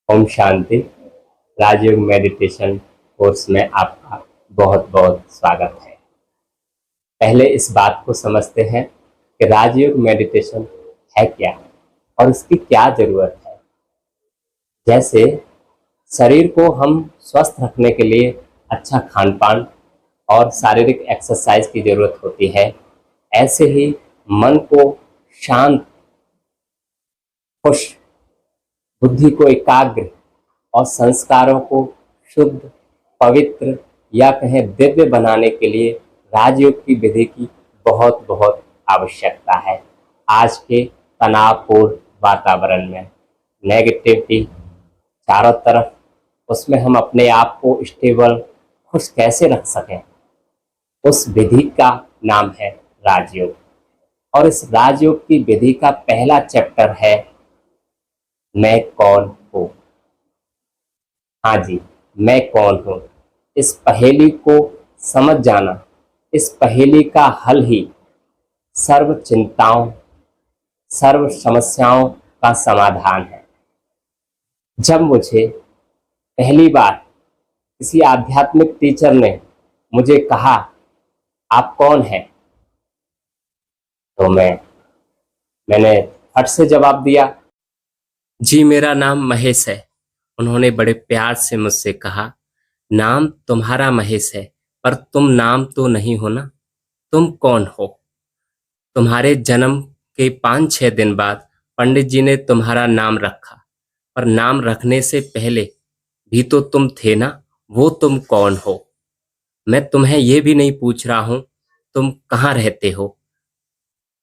ओम शांति। राजयोग meditation course में आपका बहुत बहुत स्वागत है। पहले इस बात को समझते हैं कि राजयोग मेडिटेशन है क्या और इसकी क्या ज़रूरत है। जैसे शरीर को हम स्वस्थ रखने के लिए अच्छा खान पान और शारीरिक एक्सरसाइज की ज़रूरत होती है, ऐसे ही मन को शांत, खुश, बुद्धि को एकाग्र और संस्कारों को शुद्ध, पवित्र या कहें दिव्य बनाने के लिए राजयोग की विधि की बहुत बहुत आवश्यकता है। आज के तनावपूर्ण वातावरण में नेगेटिविटी चारों तरफ, उसमें हम अपने आप को स्टेबल, खुश कैसे रख सकें, उस विधि का नाम है राजयोग। और इस राजयोग की विधि का पहला चैप्टर है मैं कौन हूँ। हाँ जी, मैं कौन हूँ। इस पहेली को समझ जाना, इस पहेली का हल ही सर्व चिंताओं, सर्व समस्याओं का समाधान है। जब मुझे पहली बार किसी आध्यात्मिक टीचर ने मुझे कहा आप कौन हैं, तो मैंने फट से जवाब दिया, जी मेरा नाम महेश है। उन्होंने बड़े प्यार से मुझसे कहा, नाम तुम्हारा महेश है, पर तुम नाम तो नहीं हो ना, तुम कौन हो। तुम्हारे जन्म के 5-6 दिन बाद पंडित जी ने तुम्हारा नाम रखा, पर नाम रखने से पहले भी तो तुम थे ना, वो तुम कौन हो। मैं तुम्हें ये भी नहीं पूछ रहा हूं तुम कहाँ रहते हो,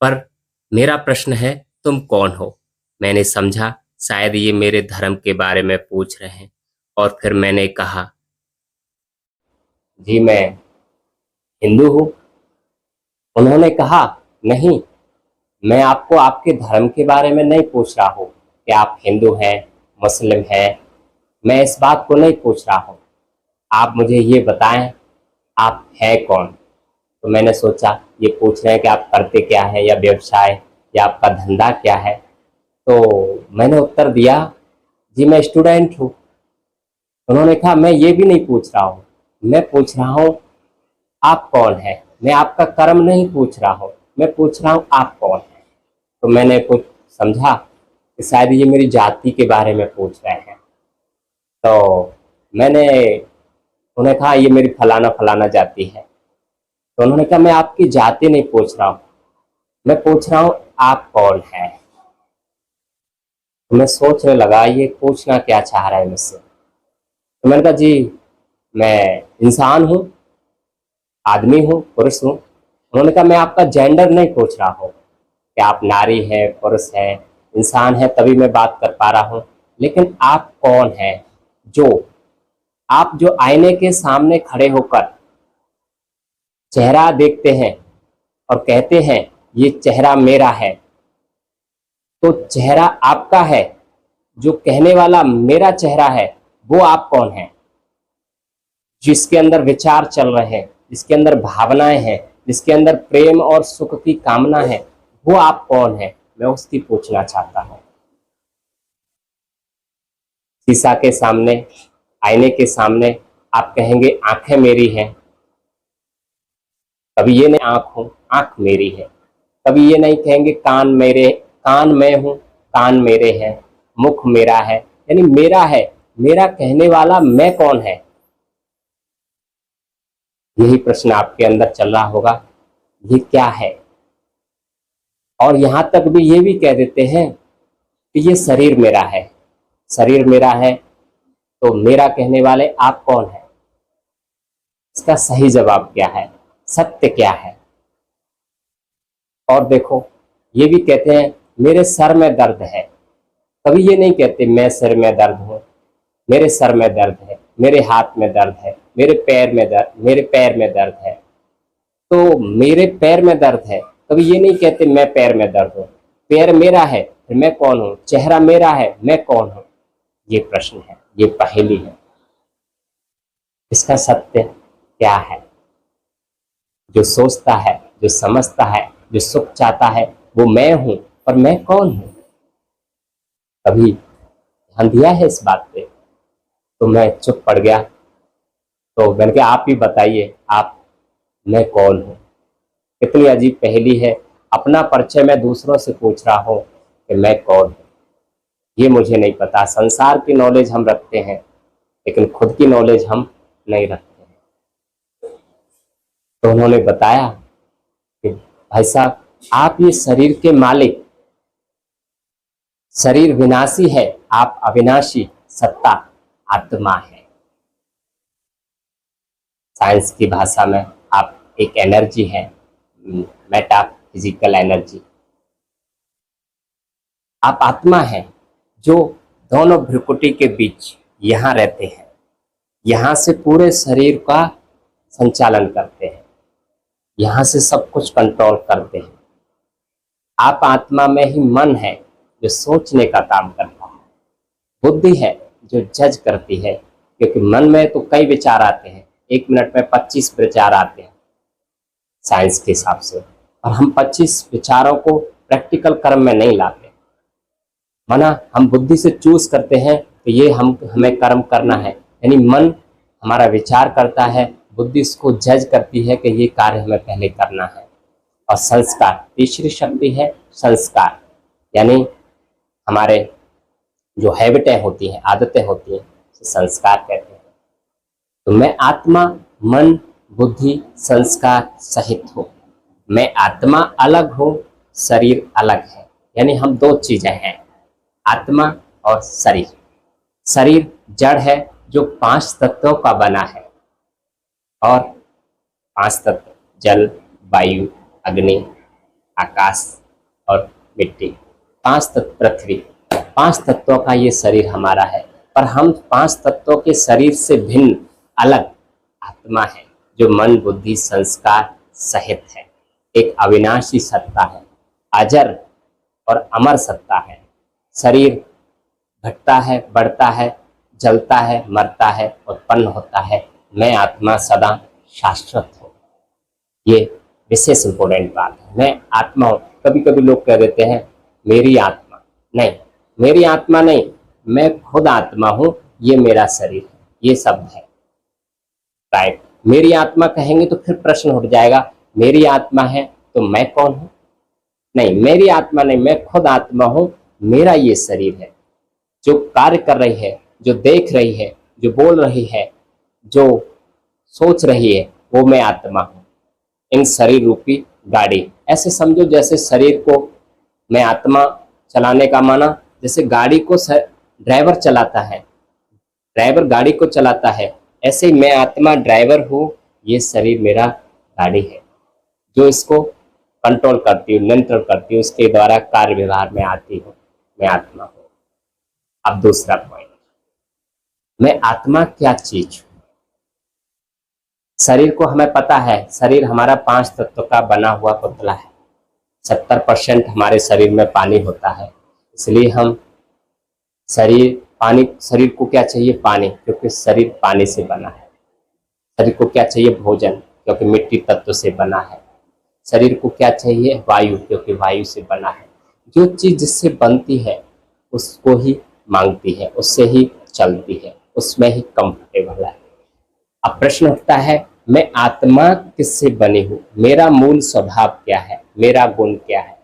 पर मेरा प्रश्न है तुम कौन हो। मैंने समझा शायद ये मेरे धर्म के बारे में पूछ रहे हैं, और फिर मैंने कहा, जी मैं हिंदू हूँ। उन्होंने कहा, नहीं, मैं आपको आपके धर्म के बारे में नहीं पूछ रहा हूँ कि आप हिंदू हैं, मुस्लिम हैं। मैं इस बात को नहीं पूछ रहा हूँ। आप मुझे ये बताएं आप हैं कौन। तो मैंने सोचा ये पूछ रहे हैं कि आप करते क्या है, या व्यवसाय या आपका धंधा क्या है। तो मैंने उत्तर दिया, जी मैं स्टूडेंट हूँ। उन्होंने कहा मैं ये भी नहीं पूछ रहा हूँ, मैं पूछ रहा हूँ आप कौन है। मैं आपका कर्म नहीं पूछ रहा हूँ, मैं पूछ रहा हूँ आप कौन है। तो मैंने कुछ समझा कि शायद ये मेरी जाति के बारे में पूछ रहे हैं। तो मैंने उन्हें कहा ये मेरी फलाना फलाना जाति है। तो उन्होंने कहा मैं आपकी जाति नहीं पूछ रहा हूँ, मैं पूछ रहा हूँ आप कौन है। तो मैं सोचने लगा ये पूछना क्या चाह रहा है मुझसे। तो मैंने कहा जी मैं इंसान हूँ, आदमी हूँ, पुरुष हूँ। उन्होंने कहा मैं आपका जेंडर नहीं पूछ रहा हूँ कि आप नारी हैं, पुरुष हैं, इंसान है, तभी मैं बात कर पा रहा हूँ। लेकिन आप कौन हैं, जो आप जो आईने के सामने खड़े होकर चेहरा देखते हैं और कहते हैं ये चेहरा मेरा है, तो चेहरा आपका है, जो कहने वाला मेरा चेहरा है, वो आप कौन है। जिसके अंदर विचार चल रहे हैं, जिसके अंदर भावनाएं हैं, जिसके अंदर प्रेम और सुख की कामना है, वो आप कौन है, मैं उसकी पूछना चाहता हूँ। शीशा के सामने, आईने के सामने आप कहेंगे आंखें मेरी हैं, कभी ये नहीं आंख हूं, आंख मेरी है। कभी ये नहीं कहेंगे कान मेरे, कान मैं हूं, कान मेरे हैं। मुख मेरा है, यानी मेरा है, मेरा कहने वाला मैं कौन है। यही प्रश्न आपके अंदर चल रहा होगा, ये क्या है। और यहां तक भी ये भी कह देते हैं कि ये शरीर मेरा है, शरीर मेरा है, तो मेरा कहने वाले आप कौन है। इसका सही जवाब क्या है, सत्य क्या है। और देखो ये भी कहते हैं मेरे सर में दर्द है। कभी ये नहीं कहते मैं सिर में दर्द हूं, मेरे सर में दर्द है, मेरे हाथ में दर्द है, मेरे पैर में दर्द, मेरे पैर में दर्द है। तो मेरे पैर में दर्द है, कभी ये नहीं कहते मैं पैर में दर्द हूं। पैर मेरा है, फिर मैं कौन हूं। चेहरा मेरा है, मैं कौन हूं। ये प्रश्न है, ये पहेली है। इसका सत्य क्या है। जो सोचता है, जो समझता है, जो सुख चाहता है, वो मैं हूं, पर मैं कौन हूं। कभी ध्यान दिया है इस बात पे? तो मैं चुप पड़ गया। तो मैंने कहा आप ही बताइए, आप, मैं कौन हूँ? कितनी अजीब पहेली है, अपना परिचय मैं दूसरों से पूछ रहा हूँ कि मैं कौन हूँ। ये मुझे नहीं पता। संसार की नॉलेज हम रखते हैं लेकिन खुद की नॉलेज हम नहीं रखते हैं। तो उन्होंने बताया कि भाई साहब, आप ये शरीर के मालिक, शरीर विनाशी है, आप अविनाशी सत्ता आत्मा है। साइंस की भाषा में आप एक एनर्जी है, मेटाफिजिकल एनर्जी। आप आत्मा है जो दोनों भ्रुकुटी के बीच यहाँ रहते हैं, यहाँ से पूरे शरीर का संचालन करते हैं, यहाँ से सब कुछ कंट्रोल करते हैं। आप आत्मा में ही मन है जो सोचने का काम करता है, बुद्धि है जो जज करती है, क्योंकि मन में तो कई विचार आते हैं, 1 मिनट में 25 विचार आते हैं साइंस के हिसाब से, और हम 25 विचारों को प्रैक्टिकल कर्म में नहीं लाते। माना हम बुद्धि से चूज करते हैं तो ये हमें कर्म करना है, यानी मन हमारा विचार करता है, बुद्धि इसको जज करती है कि ये कार्य हमें पहले करना है। और संस्कार, तीसरी शक्ति है संस्कार, यानी हमारे जो हैबिटें होती हैं, आदतें होती हैं, उसे संस्कार कहते हैं। तो मैं आत्मा मन बुद्धि संस्कार सहित हूँ। मैं आत्मा अलग हूँ, शरीर अलग है, यानी हम दो चीजें हैं, आत्मा और शरीर। शरीर जड़ है जो 5 तत्वों का बना है, और 5 तत्व जल वायु अग्नि आकाश और मिट्टी, 5 तत्व पृथ्वी, 5 तत्वों का ये शरीर हमारा है। पर हम 5 तत्वों के शरीर से भिन्न अलग आत्मा है जो मन बुद्धि संस्कार सहित है, एक अविनाशी सत्ता है, अजर और अमर सत्ता है। शरीर घटता है, बढ़ता है, जलता है, मरता है, उत्पन्न होता है। मैं आत्मा सदा शाश्वत हूँ। ये विशेष इंपॉर्टेंट बात है, मैं आत्मा हूँ। कभी कभी लोग कह देते हैं मेरी आत्मा, नहीं, मेरी आत्मा नहीं, मैं खुद आत्मा हूँ, ये मेरा शरीर है, ये शब्द है, राइट। मेरी आत्मा कहेंगे तो फिर प्रश्न उठ जाएगा, मेरी आत्मा है तो मैं कौन हूँ? नहीं, मेरी आत्मा नहीं, मैं खुद आत्मा हूँ, मेरा ये शरीर है, जो कार्य कर रही है, जो देख रही है, जो बोल रही है, जो सोच रही है, वो मैं आत्मा हूँ। इन शरीर रूपी गाड़ी, ऐसे समझो जैसे शरीर को मैं आत्मा चलाने का माना, जैसे गाड़ी को ड्राइवर चलाता है, ड्राइवर गाड़ी को चलाता है, ऐसे ही मैं आत्मा ड्राइवर हूँ, ये शरीर मेरा गाड़ी है जो इसको कंट्रोल करती हूँ, नियंत्रण करती हूँ, उसके द्वारा कार्य व्यवहार में आती हूँ, मैं आत्मा हूँ। अब दूसरा पॉइंट, मैं आत्मा क्या चीज हूँ? शरीर को हमें पता है, शरीर हमारा 5 तत्व का बना हुआ पुतला है। 70% हमारे शरीर में पानी होता है, इसलिए हम शरीर को क्या चाहिए? पानी, क्योंकि शरीर पानी से बना है। शरीर को क्या चाहिए? भोजन, क्योंकि मिट्टी तत्व से बना है। शरीर को क्या चाहिए? वायु, क्योंकि वायु से बना है। जो चीज जिससे बनती है उसको ही मांगती है, उससे ही चलती है, उसमें ही कंफर्टेबल है। अब प्रश्न उठता है, मैं आत्मा किससे बनी हूँ? मेरा मूल स्वभाव क्या है? मेरा गुण क्या है?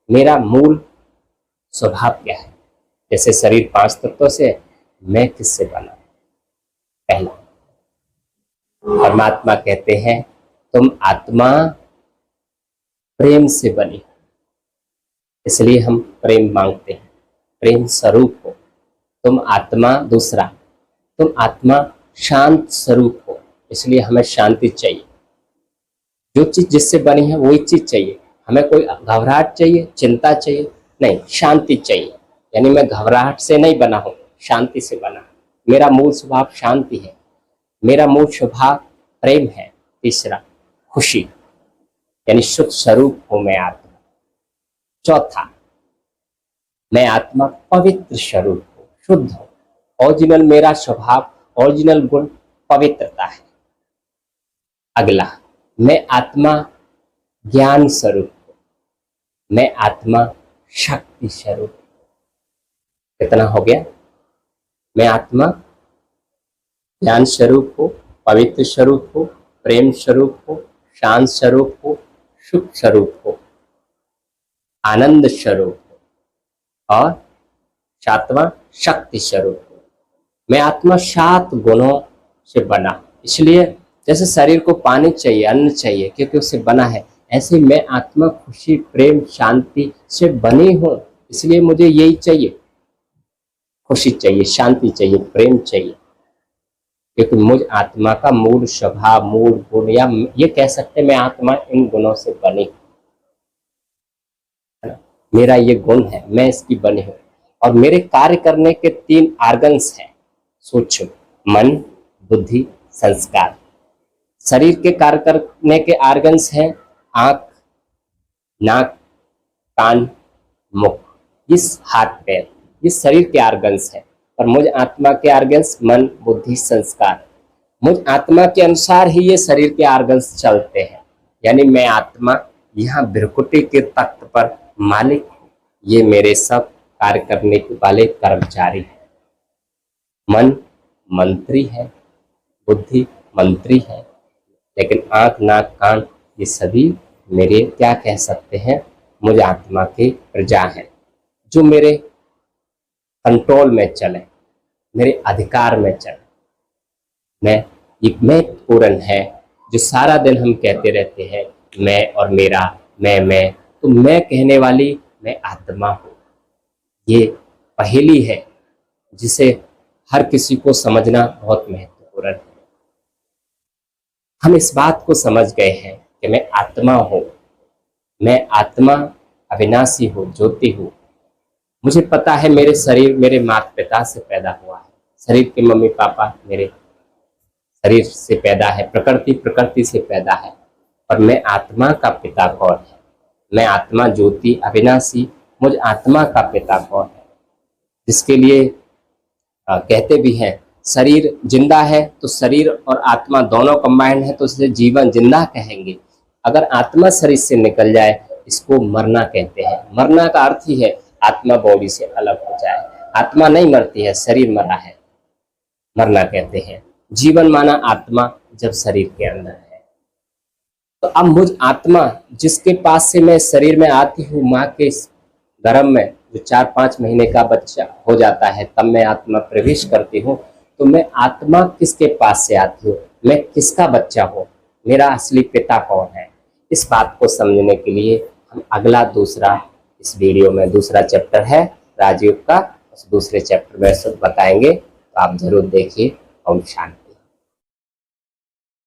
मेरा मूल स्वभाव क्या है? जैसे शरीर 5 तत्वों से, मैं किससे बना? पहला, परमात्मा कहते हैं तुम आत्मा प्रेम से बनी, इसलिए हम प्रेम मांगते हैं, प्रेम स्वरूप हो। तुम आत्मा, दूसरा, तुम आत्मा शांत स्वरूप हो, इसलिए हमें शांति चाहिए। जो चीज जिससे बनी है वही चीज चाहिए। हमें कोई घबराहट चाहिए, चिंता चाहिए नहीं, शांति चाहिए। यानी मैं घबराहट से नहीं बना हूं, शांति से बना। मेरा मूल स्वभाव शांति है, मेरा मूल स्वभाव प्रेम है। तीसरा, खुशी, यानी शुद्ध स्वरूप हूं मैं आत्मा। चौथा, मैं आत्मा पवित्र स्वरूप हूँ, शुद्ध हूँ। ओरिजिनल मेरा स्वभाव, ओरिजिनल गुण पवित्रता है। अगला, मैं आत्मा ज्ञान स्वरूप हूँ, मैं आत्मा शक्ति स्वरूप। कितना हो गया? मैं आत्मा ज्ञान स्वरूप हो, पवित्र स्वरूप हो, प्रेम स्वरूप हो, शांत स्वरूप हो, सुख स्वरूप हो, आनंद स्वरूप हो और सातवां शक्ति स्वरूप हो। मैं आत्मा 7 गुणों से बना, इसलिए जैसे शरीर को पानी चाहिए, अन्न चाहिए क्योंकि उससे बना है, ऐसे मैं आत्मा खुशी, प्रेम, शांति से बनी हूँ, इसलिए मुझे यही चाहिए, खुशी चाहिए, शांति चाहिए, प्रेम चाहिए, क्योंकि मुझ आत्मा का मूल स्वभाव, मूल गुण, या ये कह सकते हैं मैं आत्मा इन गुणों से बनी हूँ, मेरा ये गुण है, मैं इसकी बनी हूँ। और मेरे कार्य करने के 3 आर्गन्स हैं, सूक्ष्म, मन, बुद्धि, संस्कार। शरीर के कार्य करने के आर्गन्स हैं आंख, नाक, कान, मुख, इस हाथ पैर, ये शरीर के आर्गन्स हैं। और मुझ आत्मा के आर्गन्स मन, बुद्धि, संस्कार, मुझ आत्मा के अनुसार ही ये शरीर के आर्गन्स चलते हैं। यानी मैं आत्मा यहाँ भ्रकुटी के तख्त पर मालिक हूँ, ये मेरे सब कार्य करने वाले कर्मचारी हैं। मन मंत्री है, बुद्धि मंत्री है, लेकिन आंख, नाक, कान ये सभी मेरे क्या कह सकते हैं, मुझ आत्मा के प्रजा हैं, जो मेरे कंट्रोल में चले, मेरे अधिकार में चले। मैं एक मैं पूर्ण है, जो सारा दिन हम कहते रहते हैं मैं और मेरा, मैं, तो मैं कहने वाली मैं आत्मा हूँ। ये पहेली है जिसे हर किसी को समझना बहुत महत्वपूर्ण है। हम इस बात को समझ गए हैं कि मैं आत्मा हूँ, मैं आत्मा अविनाशी हूँ, ज्योति हूँ। मुझे पता है मेरे शरीर मेरे माता पिता से पैदा हुआ है, शरीर के मम्मी पापा मेरे शरीर से पैदा है, प्रकृति से पैदा है, और मैं आत्मा का पिता कौन है? मैं आत्मा ज्योति अविनाशी, मुझ आत्मा का पिता कौन है? जिसके लिए कहते भी हैं शरीर जिंदा है, तो शरीर और आत्मा दोनों कंबाइंड है, तो इसे जीवन जिंदा कहेंगे। अगर आत्मा शरीर से निकल जाए, इसको मरना कहते हैं। मरना का अर्थ ही है आत्मा बॉडी से अलग हो जाए। आत्मा नहीं मरती है, शरीर मरा है, मरना कहते हैं। जीवन माना आत्मा जब शरीर के अंदर है। तो अब मुझ आत्मा जिसके पास से मैं शरीर में आती हूँ, माँ के गर्भ में जो 4-5 महीने का बच्चा हो जाता है, तब मैं आत्मा प्रवेश करती हूँ। तो मैं आत्मा किसके पास से आती हूँ, मैं किसका बच्चा हूँ, मेरा असली पिता कौन है? इस बात को समझने के लिए हम अगला दूसरा इस वीडियो में दूसरा चैप्टर है राजयोग का, उस दूसरे चैप्टर में सब बताएंगे, तो आप जरूर देखिए। ओम शांति।